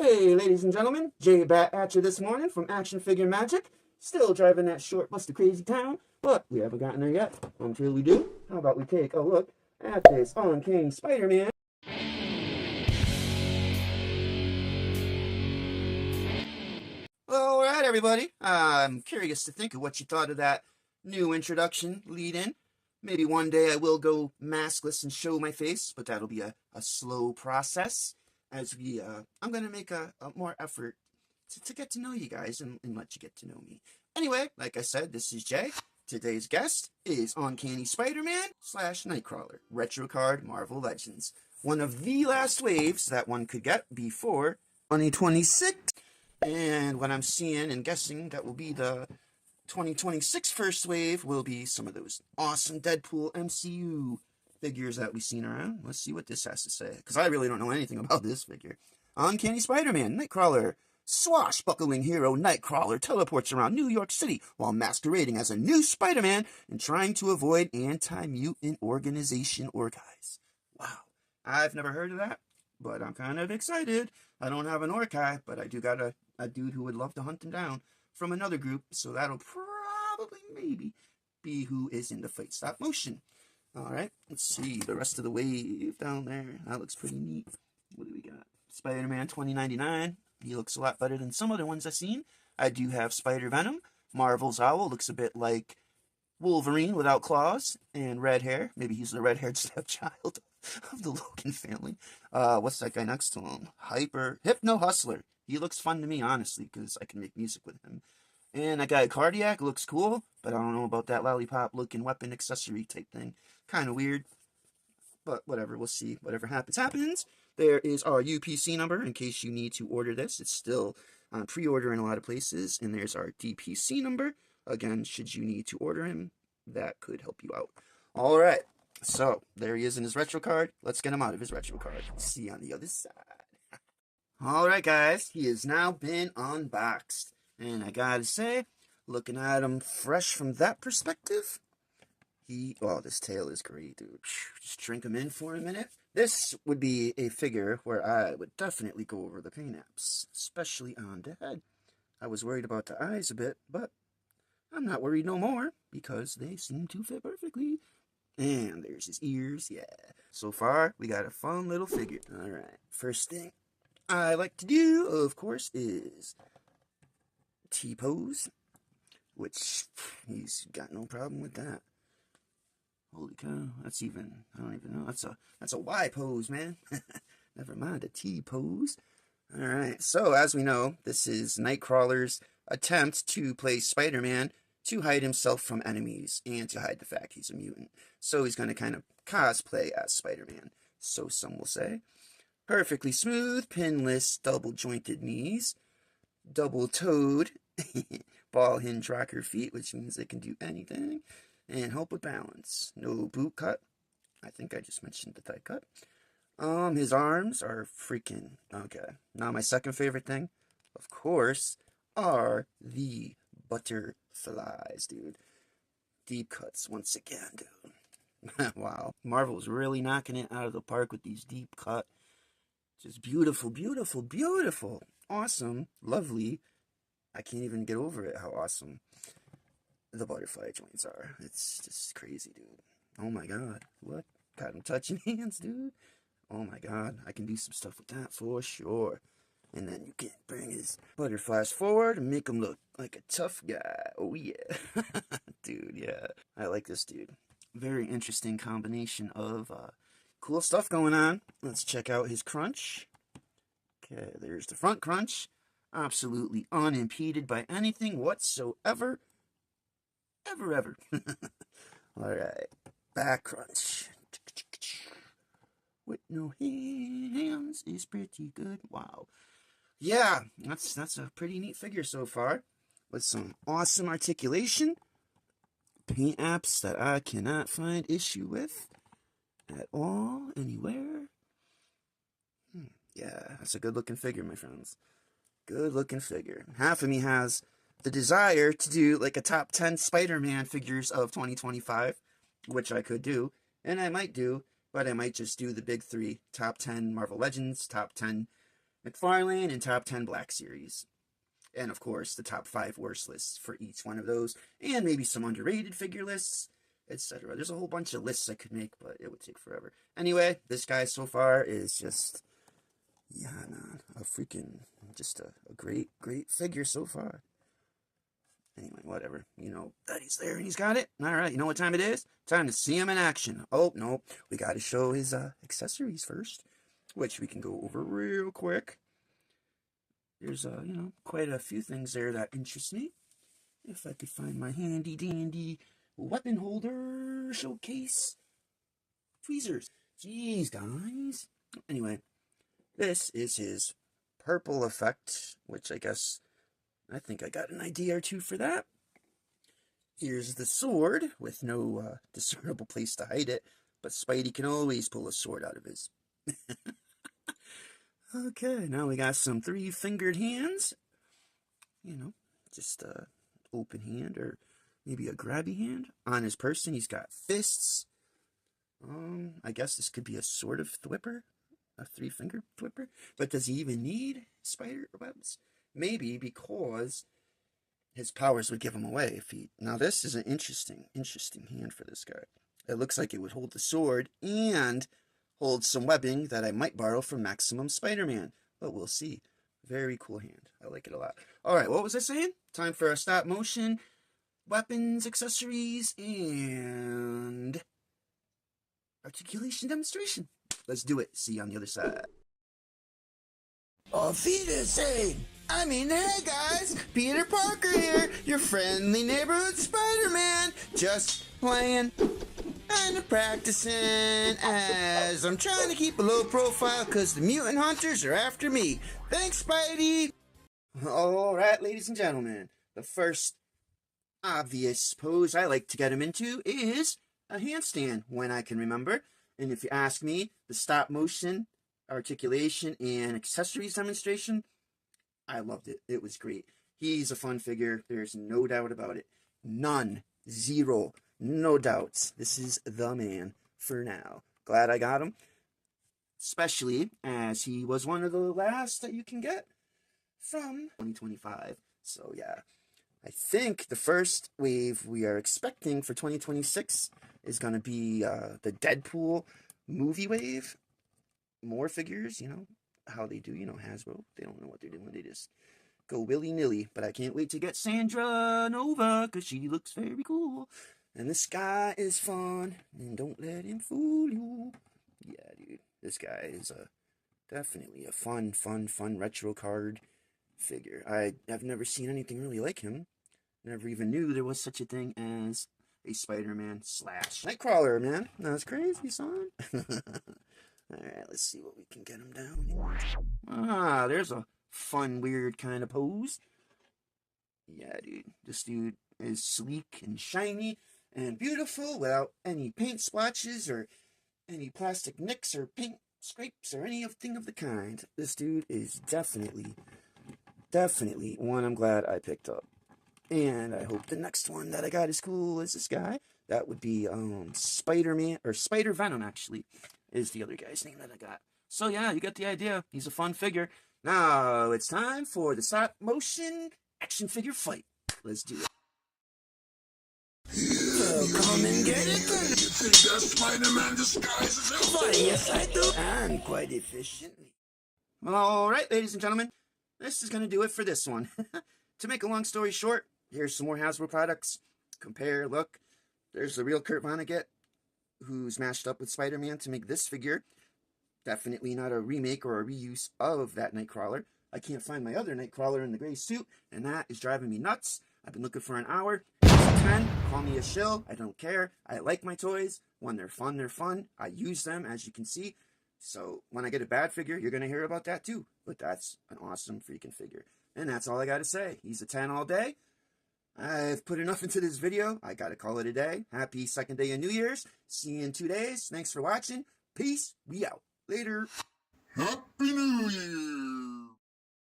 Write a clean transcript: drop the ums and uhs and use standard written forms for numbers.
Hey, ladies and gentlemen, J-Bat at you this morning from Action Figure Magic. Still driving that short bus to crazy town, but we haven't gotten there yet. Until we do, how about we take a look at this Uncanny Spider-Man? Alright, everybody. I'm curious to think of what you thought of that new introduction lead-in. Maybe one day I will go maskless and show my face, but that'll be a slow process. I'm going to make a more effort to get to know you guys and let you get to know me. Anyway, like I said, this is Jay. Today's guest is Uncanny Spider-Man / Nightcrawler, Retro Card Marvel Legends. One of the last waves that one could get before 2026. And what I'm seeing and guessing that will be the 2026 first wave will be some of those awesome Deadpool MCU figures that we've seen around. Let's see what this has to say, because I really don't know anything about this figure. Uncanny Spider-Man, Nightcrawler. Swashbuckling hero Nightcrawler teleports around New York City while masquerading as a new Spider-Man and trying to avoid anti-mutant organization or guys. Wow, I've never heard of that, but I'm kind of excited. I don't have an Orkai, but I do got a dude who would love to hunt him down from another group, so that'll probably maybe be who is in the fight StopMotion. Alright, let's see the rest of the wave down there. That looks pretty neat. What do we got? Spider-Man 2099. He looks a lot better than some other ones I've seen. I do have Spider-Venom. Marvel's Owl looks a bit like Wolverine without claws and red hair. Maybe he's the red-haired stepchild of the Logan family. What's that guy next to him? Hypno Hustler. He looks fun to me, honestly, because I can make music with him. And that guy Cardiac looks cool, but I don't know about that lollipop-looking weapon accessory type thing. Kind of weird, but whatever. We'll see. Whatever happens, happens. There is our UPC number in case you need to order this. It's still on pre-order in a lot of places. And there's our DPC number. Again, should you need to order him, that could help you out. All right. So, there he is in his retro card. Let's get him out of his retro card. See you on the other side. All right, guys. He has now been unboxed. And I gotta say, looking at him fresh from that perspective, this tail is great, dude. Just drink him in for a minute. This would be a figure where I would definitely go over the paint apps, especially on the head. I was worried about the eyes a bit, but I'm not worried no more because they seem to fit perfectly. And there's his ears, yeah. So far, we got a fun little figure. All right, first thing I like to do, of course, is T-pose, which he's got no problem with that. Holy cow, I don't even know, that's a Y pose, man. Never mind a T pose. Alright, so as we know, this is Nightcrawler's attempt to play Spider-Man to hide himself from enemies and to hide the fact he's a mutant. So he's going to kind of cosplay as Spider-Man, so some will say. Perfectly smooth, pinless, double-jointed knees, double-toed, ball hinge rocker feet, which means they can do anything. And help with balance. No boot cut. I think I just mentioned the thigh cut. His arms are freaking okay. Now my second favorite thing, of course, are the butterflies, dude. Deep cuts once again, dude. Wow. Marvel's really knocking it out of the park with these deep cut. Just beautiful, beautiful, beautiful. Awesome. Lovely. I can't even get over it how awesome the butterfly joints are. It's just crazy, dude. Oh my god. What? Got him touching hands, dude. Oh my god. I can do some stuff with that for sure. And then you can bring his butterflies forward and make him look like a tough guy. Oh yeah. Dude, yeah. I like this dude. Very interesting combination of cool stuff going on. Let's check out his crunch. Okay, there's the front crunch. Absolutely unimpeded by anything whatsoever. Ever. Alright. Back crunch. With no hands is pretty good. Wow. Yeah, that's a pretty neat figure so far. With some awesome articulation. Paint apps that I cannot find issue with at all, anywhere. Yeah, that's a good looking figure, my friends. Good looking figure. Half of me has the desire to do like a top 10 Spider-Man figures of 2025, which I could do, and I might do, but I might just do the big three, top 10 Marvel Legends, top 10 McFarlane and top 10 Black Series. And of course, the top 5 worst lists for each one of those, and maybe some underrated figure lists, etc. There's a whole bunch of lists I could make, but it would take forever. Anyway, this guy so far is just, yeah, man, just a great figure so far. Anyway, whatever. You know that he's there and he's got it. All right, you know what time it is? Time to see him in action. Oh, no, we got to show his accessories first, which we can go over real quick. There's, quite a few things there that interest me. If I could find my handy-dandy weapon holder showcase. Tweezers. Jeez, guys. Anyway, this is his purple effect, which I think I got an idea or two for that. Here's the sword, with no discernible place to hide it, but Spidey can always pull a sword out of his... Okay, now we got some 3-fingered hands. Just a open hand or maybe a grabby hand. On his person, he's got fists. I guess this could be a sort of thwipper, a 3-finger thwipper. But does he even need spider webs? Maybe because his powers would give him away if he... Now this is an interesting hand for this guy. It looks like it would hold the sword and hold some webbing that I might borrow from Maximum Spider-Man, but we'll see. Very cool hand. I like it a lot. All right, what was I saying? Time for a stop motion, weapons, accessories, and articulation demonstration. Let's do it. See you on the other side. Auf Wiedersehen! Hey guys, Peter Parker here, your friendly neighborhood Spider-Man, just playing and practicing as I'm trying to keep a low profile because the mutant hunters are after me. Thanks, Spidey! Alright, ladies and gentlemen, the first obvious pose I like to get him into is a handstand when I can remember. And if you ask me, the stop motion, articulation, and accessories demonstration, I loved it. It was great. He's a fun figure. There's no doubt about it. None. Zero. No doubts. This is the man for now. Glad I got him. Especially as he was one of the last that you can get from 2025. So yeah. I think the first wave we are expecting for 2026 is going to be the Deadpool movie wave. More figures, how they do, Hasbro. They don't know what they're doing. They just go willy-nilly. But I can't wait to get Sandra Nova, because she looks very cool. And this guy is fun, and don't let him fool you. Yeah, dude. This guy is definitely a fun retro card figure. I've never seen anything really like him. Never even knew there was such a thing as a Spider-Man / Nightcrawler, man. That's crazy, son. Alright, let's see what we can get him down here. There's a fun, weird kind of pose. Yeah, dude. This dude is sleek and shiny and beautiful without any paint splotches or any plastic nicks or paint scrapes or anything of the kind. This dude is definitely one I'm glad I picked up. And I hope the next one that I got is cool as this guy. That would be Spider-Man, or Spider-Venom, actually, is the other guy's name that I got. So yeah, you get the idea. He's a fun figure. Now it's time for the stop motion action figure fight. Let's do it. So come and get it. You think that Spider-Man disguises himself? Yes, I do. And quite efficiently. Well, alright, ladies and gentlemen. This is going to do it for this one. To make a long story short, here's some more Hasbro products. Compare, look. There's the real Kurt Vonnegut, who's mashed up with Spider-Man to make this figure. Definitely not a remake or a reuse of that Nightcrawler. I can't find my other Nightcrawler in the gray suit, and that is driving me nuts. I've been looking for an hour. It's 10. Call me a shill. I don't care. I like my toys. When they're fun, they're fun. I use them, as you can see. So when I get a bad figure, you're going to hear about that too. But that's an awesome freaking figure. And that's all I got to say. He's a 10 all day. I've put enough into this video. I got to call it a day. Happy second day of New Year's. See you in 2 days. Thanks for watching. Peace. We out. Later. Happy New Year.